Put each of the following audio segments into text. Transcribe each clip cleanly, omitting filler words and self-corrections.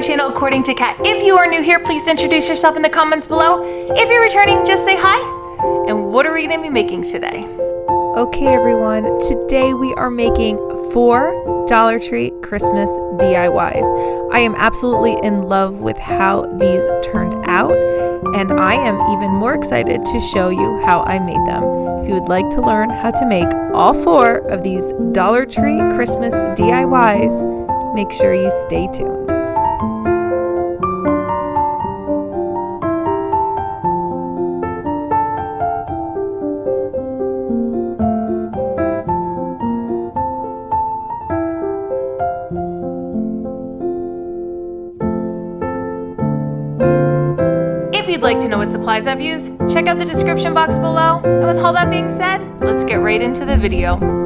my channel According to Kat. If you are new here, please introduce yourself in the comments below. If you're returning, just say hi. And what are we going to be making today? Okay everyone, today we are making 4 Dollar Tree Christmas DIYs. I am absolutely in love with how these turned out, and I am even more excited to show you how I made them. If you would like to learn how to make all 4 of these Dollar Tree Christmas DIYs, make sure you stay tuned. If you'd like to know what supplies I've used, check out the description box below. And with all that being said, let's get right into the video.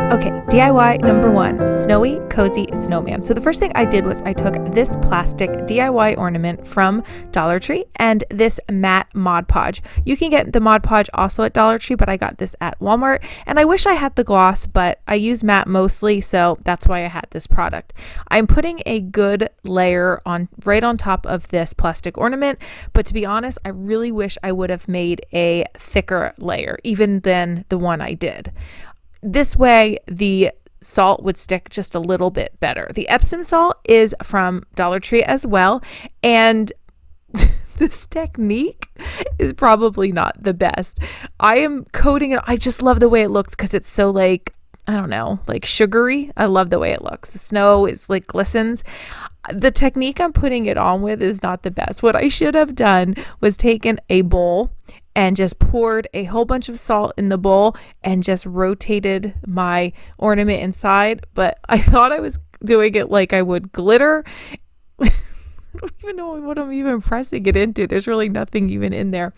Okay, DIY number 1, snowy, cozy snowman. So the first thing I did was I took this plastic DIY ornament from Dollar Tree and this matte Mod Podge. You can get the Mod Podge also at Dollar Tree, but I got this at Walmart. And I wish I had the gloss, but I use matte mostly, so that's why I had this product. I'm putting a good layer on right on top of this plastic ornament, but to be honest, I really wish I would have made a thicker layer, even than the one I did. This way, the salt would stick just a little bit better. The Epsom salt is from Dollar Tree as well, and this technique is probably not the best. I am coating it. I just love the way it looks because it's so like, I don't know, like sugary. I love the way it looks. The snow is like glistens. The technique I'm putting it on with is not the best. What I should have done was taken a bowl and just poured a whole bunch of salt in the bowl and just rotated my ornament inside. But I thought I was doing it like I would glitter. I don't even know what I'm even pressing it into. There's really nothing even in there.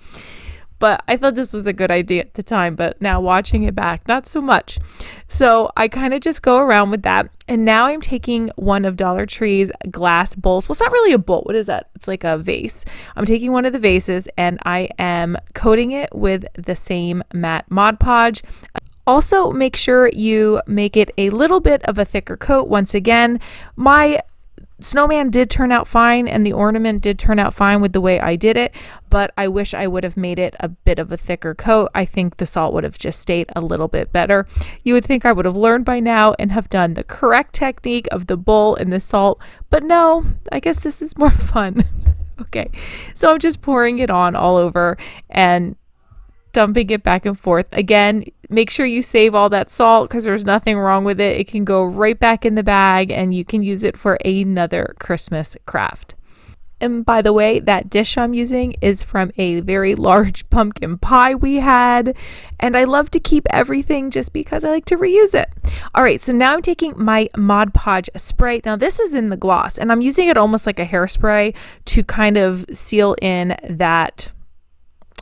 But I thought this was a good idea at the time, but now watching it back, not so much. So I kind of just go around with that. And now I'm taking one of Dollar Tree's glass bowls. Well, it's not really a bowl. What is that? It's like a vase. I'm taking one of the vases and I am coating it with the same matte Mod Podge. Also, make sure you make it a little bit of a thicker coat. Once again, my snowman did turn out fine and the ornament did turn out fine with the way I did it, but I wish I would have made it a bit of a thicker coat. I think the salt would have just stayed a little bit better. You would think I would have learned by now and have done the correct technique of the bowl and the salt, but no, I guess this is more fun. Okay, so I'm just pouring it on all over and dumping it back and forth. Again, make sure you save all that salt because there's nothing wrong with it. It can go right back in the bag and you can use it for another Christmas craft. And by the way, that dish I'm using is from a very large pumpkin pie we had. And I love to keep everything just because I like to reuse it. All right, so now I'm taking my Mod Podge spray. Now this is in the gloss and I'm using it almost like a hairspray to kind of seal in that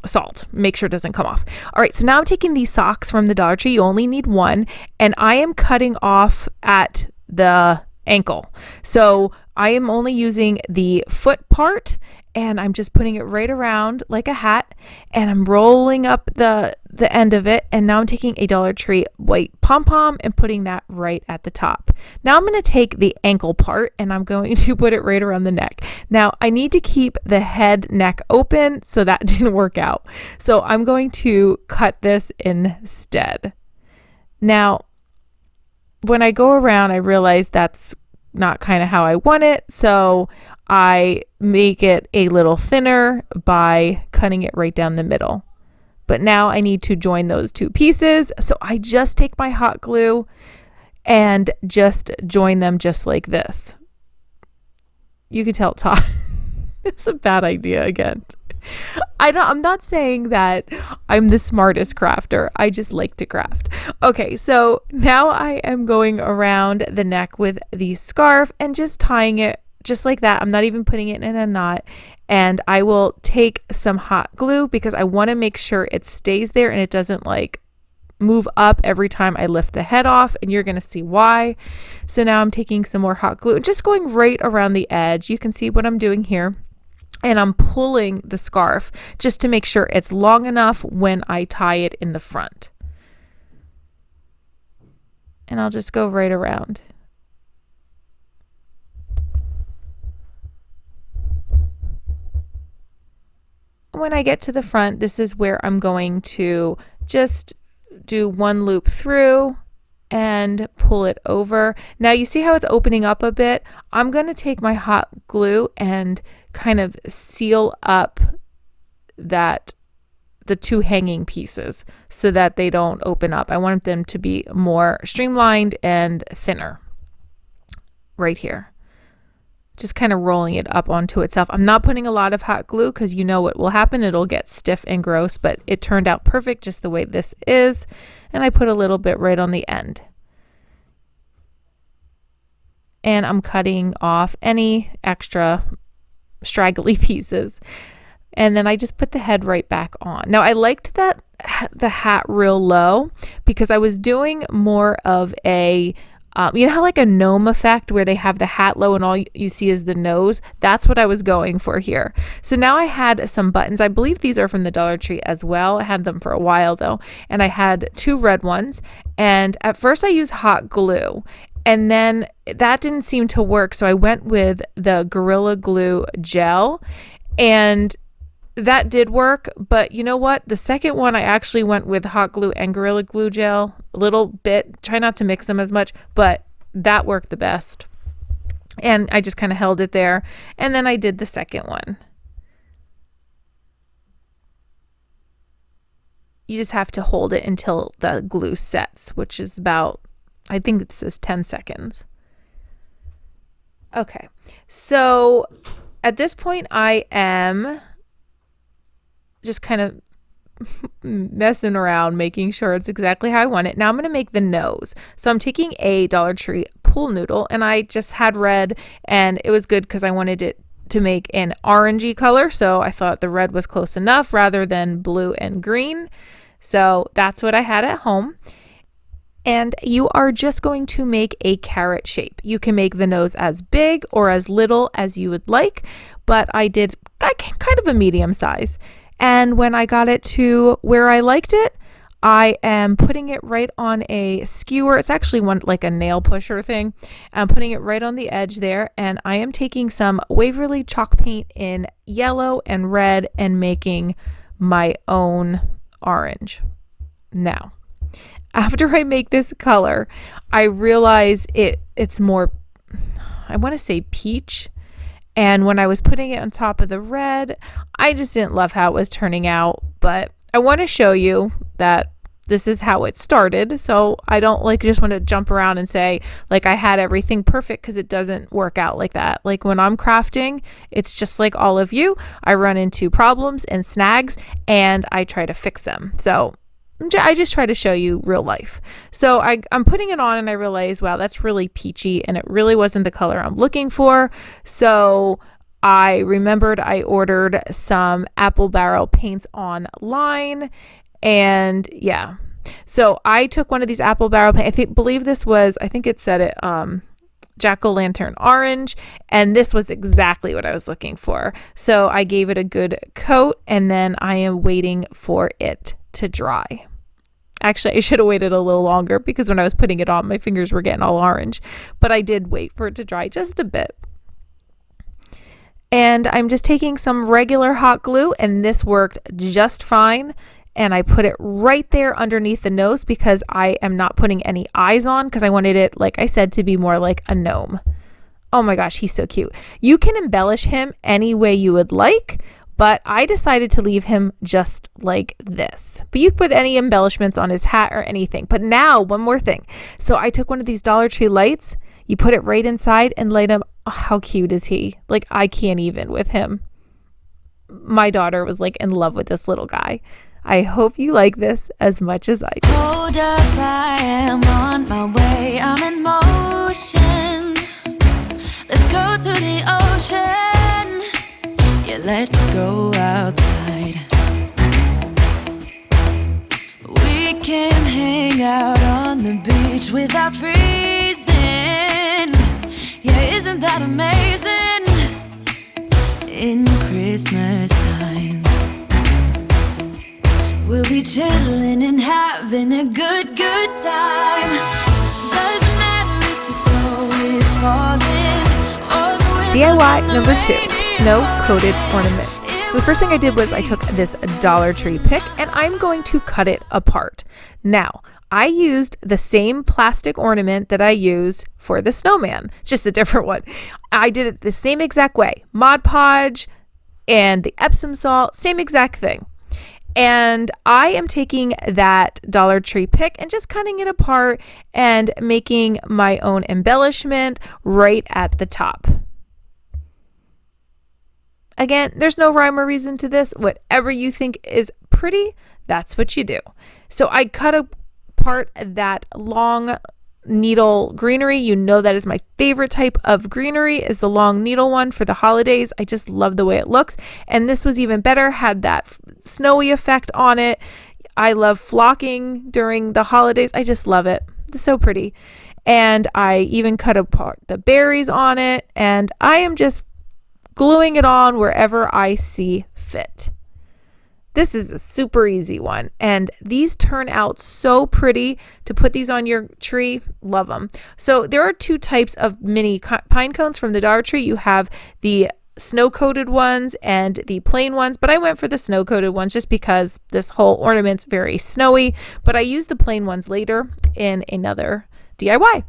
salt, make sure it doesn't come off. All right, so now I'm taking these socks from the Dollar Tree. You only need one, and I am cutting off at the ankle. So I am only using the foot part and I'm just putting it right around like a hat and I'm rolling up the end of it, and now I'm taking a Dollar Tree white pom-pom and putting that right at the top. Now I'm going to take the ankle part and I'm going to put it right around the neck. Now I need to keep the head neck open, so that didn't work out. So I'm going to cut this instead. Now when I go around, I realize that's not kind of how I want it, so I make it a little thinner by cutting it right down the middle. But now I need to join those two pieces, so I just take my hot glue and just join them just like this. You can tell it's hot. It's a bad idea again. I'm not saying that I'm the smartest crafter. I just like to craft. Okay, so now I am going around the neck with the scarf and just tying it just like that. I'm not even putting it in a knot. And I will take some hot glue because I want to make sure it stays there and it doesn't like move up every time I lift the head off, and you're going to see why. So now I'm taking some more hot glue and just going right around the edge. You can see what I'm doing here. And I'm pulling the scarf just to make sure it's long enough when I tie it in the front. And I'll just go right around. when I get to the front, this is where I'm going to just do one loop through and pull it over. Now you see how it's opening up a bit? I'm going to take my hot glue and kind of seal up the two hanging pieces so that they don't open up. I want them to be more streamlined and thinner right here. Just kind of rolling it up onto itself. I'm not putting a lot of hot glue because you know what will happen. It'll get stiff and gross, but it turned out perfect just the way this is. And I put a little bit right on the end. And I'm cutting off any extra straggly pieces. And then I just put the head right back on. Now I liked that the hat real low because I was doing more of a you know how like a gnome effect where they have the hat low and all you see is the nose? That's what I was going for here. So now I had some buttons. I believe these are from the Dollar Tree as well. I had them for a while though. And I had 2 red ones. And at first I used hot glue. And then that didn't seem to work. So I went with the Gorilla Glue gel. And that did work, but you know what? The second one I actually went with hot glue and Gorilla Glue gel a little bit. Try not to mix them as much, but that worked the best. And I just kind of held it there. And then I did the second one. You just have to hold it until the glue sets, which is about, I think it says 10 seconds. Okay, so at this point I am just kind of messing around, making sure it's exactly how I want it. Now I'm going to make the nose. So I'm taking a Dollar Tree pool noodle, and I just had red, and it was good because I wanted it to make an orangey color. So I thought the red was close enough rather than blue and green. So that's what I had at home. And you are just going to make a carrot shape. You can make the nose as big or as little as you would like, but I did kind of a medium size. And when I got it to where I liked it, I am putting it right on a skewer. It's actually one like a nail pusher thing. I'm putting it right on the edge there, and I am taking some Waverly chalk paint in yellow and red and making my own orange. Now, after I make this color, I realize it's more, I want to say peach. And when I was putting it on top of the red, I just didn't love how it was turning out. But I want to show you that this is how it started. So I don't just want to jump around and say like I had everything perfect, because it doesn't work out like that. Like when I'm crafting, it's just like all of you. I run into problems and snags and I try to fix them. So I just try to show you real life. So I'm putting it on and I realize, wow, that's really peachy and it really wasn't the color I'm looking for. So I remembered I ordered some apple barrel paints online, and yeah. So I took one of these apple barrel paints. Believe this was, I think it said it, jack-o'-lantern orange, and this was exactly what I was looking for. So I gave it a good coat, and then I am waiting for it to dry. Actually, I should have waited a little longer because when I was putting it on, my fingers were getting all orange, but I did wait for it to dry just a bit. And I'm just taking some regular hot glue, and this worked just fine. And I put it right there underneath the nose because I am not putting any eyes on, because I wanted it, like I said, to be more like a gnome. Oh my gosh, he's so cute. You can embellish him any way you would like, but I decided to leave him just like this. But you could put any embellishments on his hat or anything. But now, one more thing. So I took one of these Dollar Tree lights. You put it right inside and light him. Oh, how cute is he? Like, I can't even with him. My daughter was like in love with this little guy. I hope you like this as much as I do. Hold up, I am on my way. I'm in motion. Let's go to the ocean. Yeah, let's go outside. We can hang out on the beach without freezing. Yeah, isn't that amazing? In Christmas times, we'll be chilling and having a good time. Doesn't matter if the snow is falling or the wind DIY number 2, snow coated ornament. So the first thing I did was I took this Dollar Tree pick and I'm going to cut it apart. Now, I used the same plastic ornament that I used for the snowman, just a different one. I did it the same exact way. Mod Podge and the Epsom Salt, same exact thing. And I am taking that Dollar Tree pick and just cutting it apart and making my own embellishment right at the top. Again, there's no rhyme or reason to this. Whatever you think is pretty, that's what you do. So I cut apart that long needle greenery. You know that is my favorite type of greenery, is the long needle one for the holidays. I just love the way it looks. And this was even better, had that snowy effect on it. I love flocking during the holidays. I just love it. It's so pretty. And I even cut apart the berries on it, and I am just gluing it on wherever I see fit. This is a super easy one, and these turn out so pretty to put these on your tree. Love them. So there are two types of mini pine cones from the Dollar Tree. You have the snow-coated ones and the plain ones, but I went for the snow-coated ones just because this whole ornament's very snowy, but I used the plain ones later in another DIY.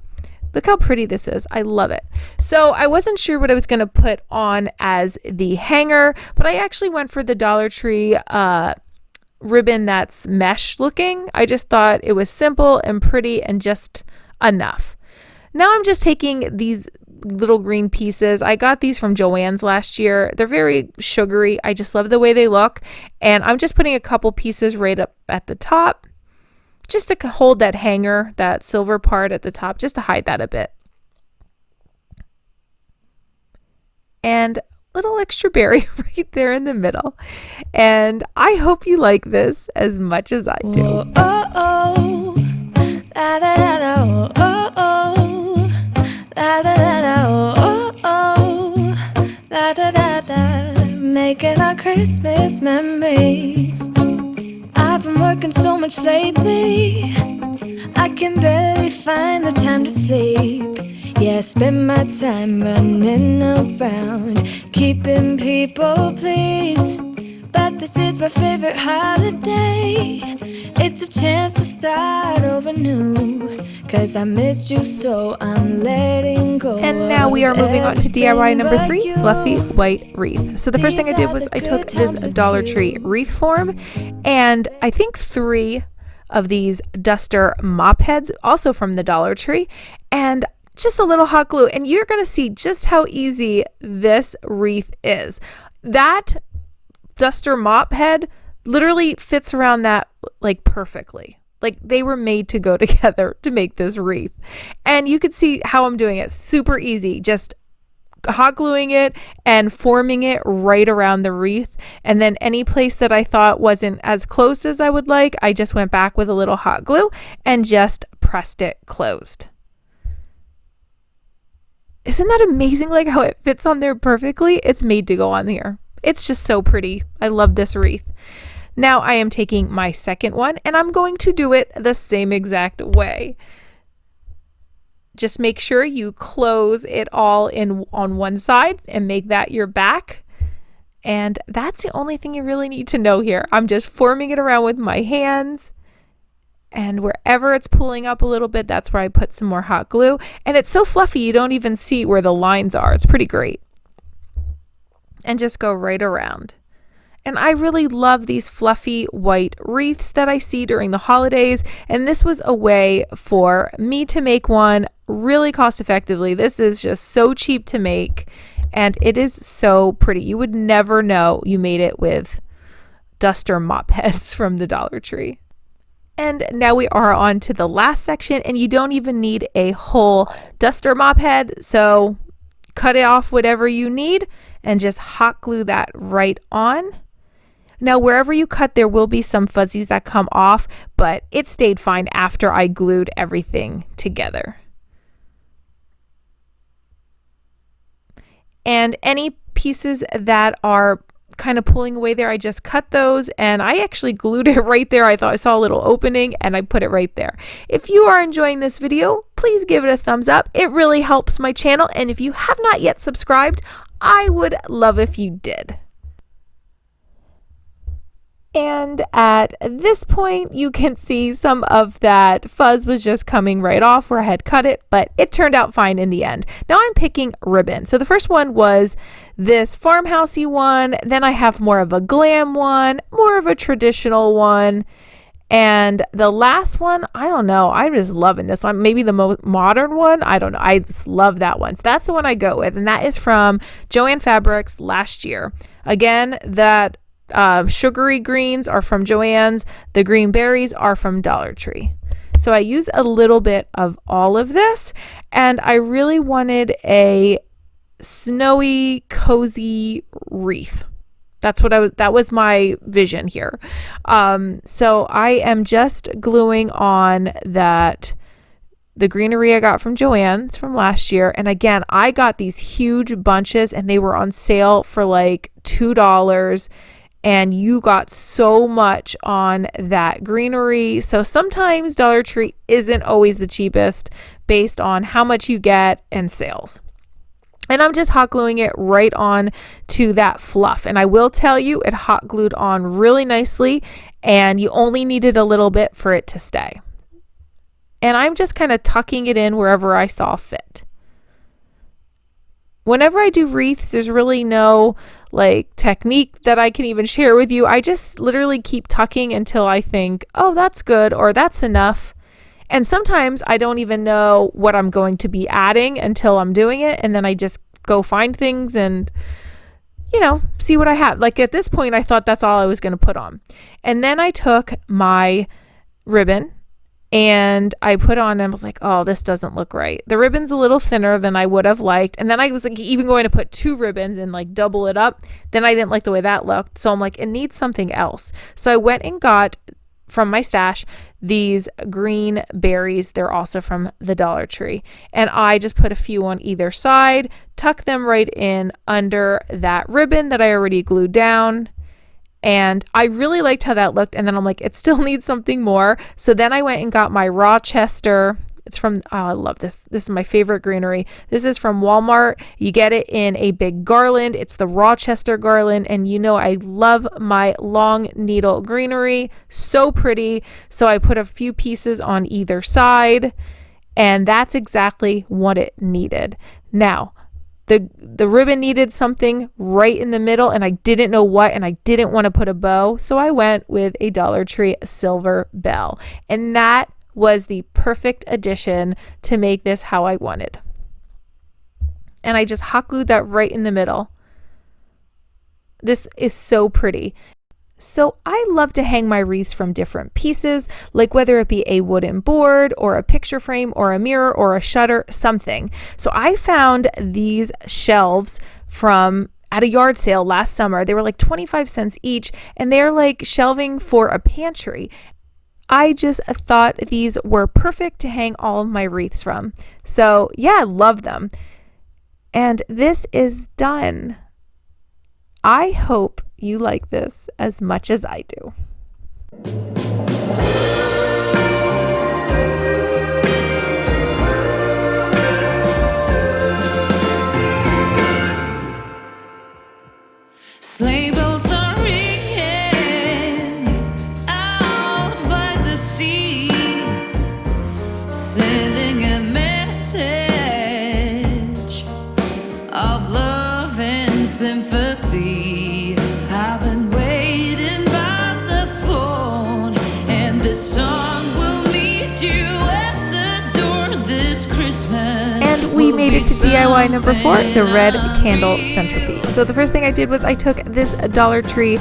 Look how pretty this is. I love it. So I wasn't sure what I was going to put on as the hanger, but I actually went for the Dollar Tree ribbon that's mesh looking. I just thought it was simple and pretty and just enough. Now I'm just taking these little green pieces. I got these from Joann's last year. They're very sugary. I just love the way they look. And I'm just putting a couple pieces right up at the top, just to hold that hanger, that silver part at the top, just to hide that a bit. And little extra berry right there in the middle. And I hope you like this as much as I do. Oh, oh, oh. Da, da, da, da, oh, oh, oh. Da, da, da, da, oh, oh, oh. Da, da, da, da. Making our Christmas memories. I've been working so much lately, I can barely find the time to sleep. Yeah, I spend my time running around, keeping people pleased. But this is my favorite holiday. It's a chance to start over new, 'cause I missed you, so I'm letting go. And now we are moving on to DIY number 3, fluffy white wreath. So the first thing I did was I took this Dollar Tree wreath form, and I think 3 of these duster mop heads, also from the Dollar Tree, and just a little hot glue. And you're going to see just how easy this wreath is. That duster mop head literally fits around that like perfectly. Like they were made to go together to make this wreath. And you can see how I'm doing it. Super easy. Just hot gluing it and forming it right around the wreath. And then any place that I thought wasn't as closed as I would like, I just went back with a little hot glue and just pressed it closed. Isn't that amazing? Like how it fits on there perfectly? It's made to go on here. It's just so pretty. I love this wreath. Now I am taking my second one and I'm going to do it the same exact way. Just make sure you close it all in on one side and make that your back. And that's the only thing you really need to know here. I'm just forming it around with my hands. And wherever it's pulling up a little bit, that's where I put some more hot glue. And it's so fluffy, you don't even see where the lines are. It's pretty great. And just go right around. And I really love these fluffy white wreaths that I see during the holidays. And this was a way for me to make one really cost effectively. This is just so cheap to make. And it is so pretty. You would never know you made it with duster mop heads from the Dollar Tree. And now we are on to the last section, and you don't even need a whole duster mop head. So cut it off whatever you need and just hot glue that right on. Now, wherever you cut, there will be some fuzzies that come off, but it stayed fine after I glued everything together. And any pieces that are kind of pulling away there, I just cut those, and I actually glued it right there. I thought I saw a little opening and I put it right there. If you are enjoying this video, please give it a thumbs up. It really helps my channel, and if you have not yet subscribed, I would love if you did. And at this point, you can see some of that fuzz was just coming right off where I had cut it, but it turned out fine in the end. Now I'm picking ribbon. So the first one was this farmhousey one. Then I have more of a glam one, more of a traditional one. And the last one, I don't know. I'm just loving this one. Maybe the most modern one. I don't know. I just love that one. So that's the one I go with. And that is from Joann Fabrics last year. Again, that sugary greens are from Joann's. The green berries are from Dollar Tree. So I use a little bit of all of this, and I really wanted a snowy, cozy wreath. That was my vision here. So I am just gluing on the greenery I got from Joann's from last year. And again, I got these huge bunches and they were on sale for like $2. And you got so much on that greenery. So sometimes Dollar Tree isn't always the cheapest based on how much you get and sales. And I'm just hot gluing it right on to that fluff. And I will tell you, it hot glued on really nicely, and you only needed a little bit for it to stay. And I'm just kind of tucking it in wherever I saw fit. Whenever I do wreaths, there's really no like technique that I can even share with you. I just literally keep tucking until I think, oh, that's good, or that's enough. And sometimes I don't even know what I'm going to be adding until I'm doing it. And then I just go find things and, see what I have. Like at this point, I thought that's all I was going to put on. And then I took my ribbon and I put on and was like, oh, this doesn't look right. The ribbon's a little thinner than I would have liked. And then I was like even going to put 2 ribbons and like double it up. Then I didn't like the way that looked. So I'm like, it needs something else. So I went and got from my stash these green berries. They're also from the Dollar Tree. And I just put a few on either side, tuck them right in under that ribbon that I already glued down. And I really liked how that looked. And then I'm like, it still needs something more. So then I went and got my Rochester. It's from, oh, I love this. This is my favorite greenery. This is from Walmart. You get it in a big garland. It's the Rochester garland. And I love my long needle greenery. So pretty. So I put a few pieces on either side. And that's exactly what it needed. Now, the ribbon needed something right in the middle, and I didn't know what, and I didn't want to put a bow. So I went with a Dollar Tree silver bell. And that was the perfect addition to make this how I wanted. And I just hot glued that right in the middle. This is so pretty. So I love to hang my wreaths from different pieces, like whether it be a wooden board or a picture frame or a mirror or a shutter, something. So I found these shelves at a yard sale last summer. They were like 25 cents each, and they're like shelving for a pantry. I just thought these were perfect to hang all of my wreaths from. So yeah, I love them. And this is done. I hope you like this as much as I do. Sleigh bells are ringing out by the sea, sending a message of love and sympathy. I've been waiting by the phone, and this song will meet you at the door this Christmas. And we made it to DIY number 4, the red candle centerpiece. So the first thing I did was I took this Dollar Tree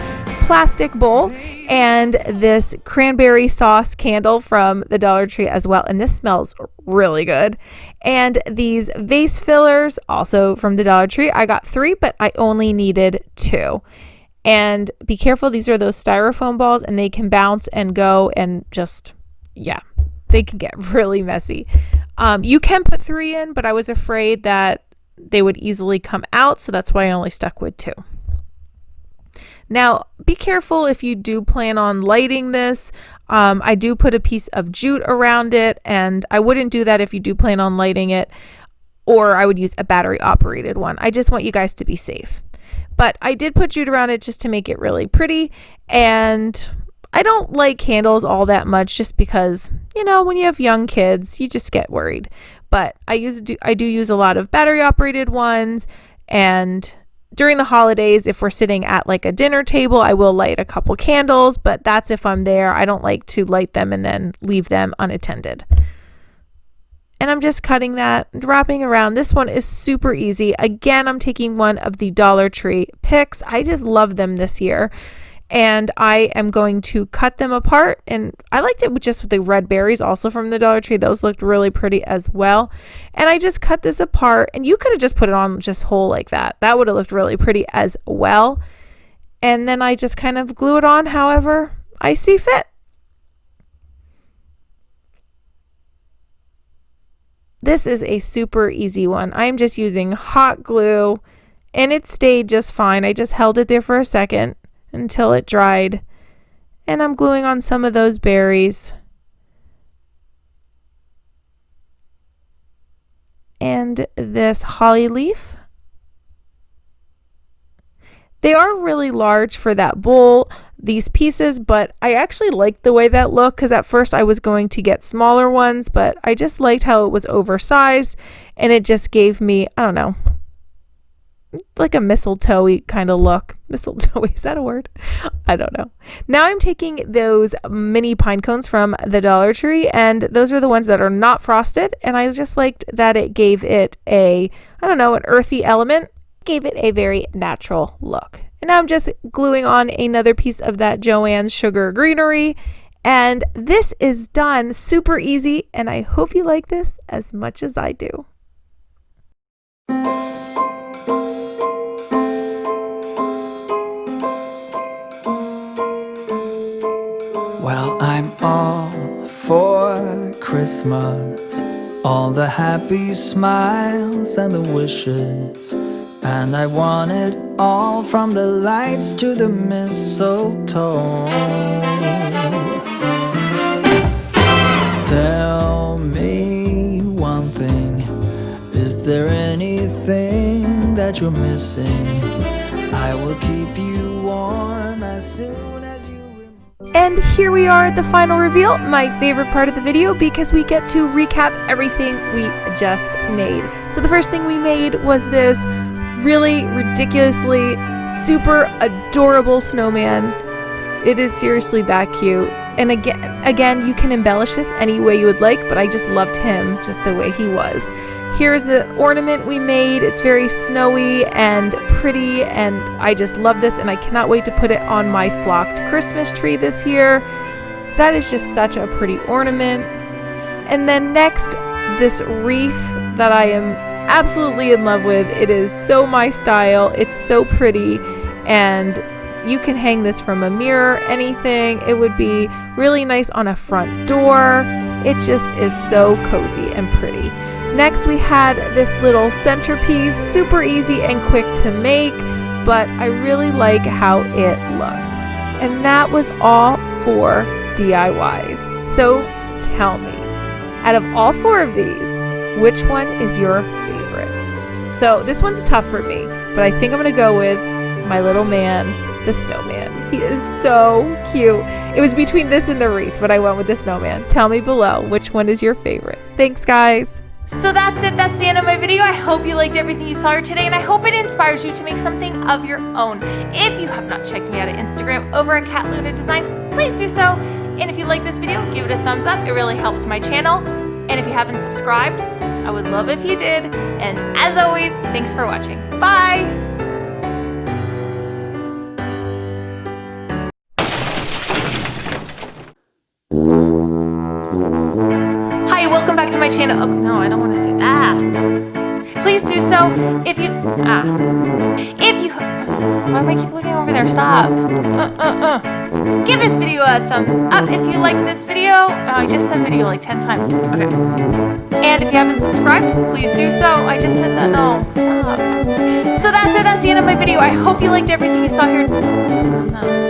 plastic bowl and this cranberry sauce candle from the Dollar Tree as well. And this smells really good. And these vase fillers, also from the Dollar Tree. I got 3, but I only needed 2. And be careful, these are those styrofoam balls and they can bounce and go and just, yeah, they can get really messy. You can put 3 in, but I was afraid that they would easily come out, so that's why I only stuck with 2. Now, be careful if you do plan on lighting this. I do put a piece of jute around it, and I wouldn't do that if you do plan on lighting it, or I would use a battery operated one. I just want you guys to be safe. But I did put jute around it just to make it really pretty. And I don't like candles all that much just because, you know, when you have young kids, you just get worried. But I do use a lot of battery operated ones, and during the holidays, if we're sitting at like a dinner table, I will light a couple candles, but that's if I'm there. I don't like to light them and then leave them unattended. And I'm just cutting that, wrapping around. This one is super easy. Again, I'm taking one of the Dollar Tree picks. I just love them this year. And I am going to cut them apart. And I liked it with just the red berries also from the Dollar Tree. Those looked really pretty as well. And I just cut this apart, and you could have just put it on just whole like that. That would have looked really pretty as well. And then I just kind of glue it on however I see fit. This is a super easy one. I'm just using hot glue, and it stayed just fine. I just held it there for a second until it dried, and I'm gluing on some of those berries and this holly leaf. They are really large for that bowl, these pieces, but I actually liked the way that looked, because at first I was going to get smaller ones, but I just liked how it was oversized, and it just gave me, I don't know, like a mistletoe-y kind of look. Mistletoe, is that a word? I don't know. Now I'm taking those mini pine cones from the Dollar Tree, and those are the ones that are not frosted, and I just liked that it gave it a, I don't know, an earthy element. Gave it a very natural look. And now I'm just gluing on another piece of that Joann's Sugar Greenery, and this is done. Super easy, and I hope you like this as much as I do. Well, I'm all for Christmas, all the happy smiles and the wishes, and I want it all, from the lights to the mistletoe. Tell me one thing, is there anything that you're missing? I will keep you warm as soon as you... And here we are at the final reveal, my favorite part of the video, because we get to recap everything we just made. So the first thing we made was this really ridiculously super adorable snowman. It is seriously that cute. And again, you can embellish this any way you would like, but I just loved him just the way he was. Here's the ornament we made. It's very snowy and pretty, and I just love this, and I cannot wait to put it on my flocked Christmas tree this year. That is just such a pretty ornament. And then next, this wreath that I am absolutely in love with. It is so my style. It's so pretty, and you can hang this from a mirror, anything. It would be really nice on a front door. It just is so cozy and pretty. Next, we had this little centerpiece, super easy and quick to make, but I really like how it looked. And that was all 4 DIYs. So tell me, out of all 4 of these, which one is your favorite? So this one's tough for me, but I think I'm gonna go with my little man, the snowman. He is so cute. It was between this and the wreath, but I went with the snowman. Tell me below, which one is your favorite? Thanks, guys. So that's it. That's the end of my video. I hope you liked everything you saw here today, and I hope it inspires you to make something of your own. If you have not checked me out at Instagram over at Cat Luna Designs, please do so. And if you like this video, give it a thumbs up. It really helps my channel. And if you haven't subscribed, I would love if you did. And as always, thanks for watching. Bye! Welcome back to my channel. Oh, no, I don't want to say please do so if you why am I keep looking over there? Stop. Give this video a thumbs up if you like this video. I just said video like 10 times. Okay. And if you haven't subscribed, please do so. I just said that. No, stop. So that's it. That's the end of my video. I hope you liked everything you saw here. No.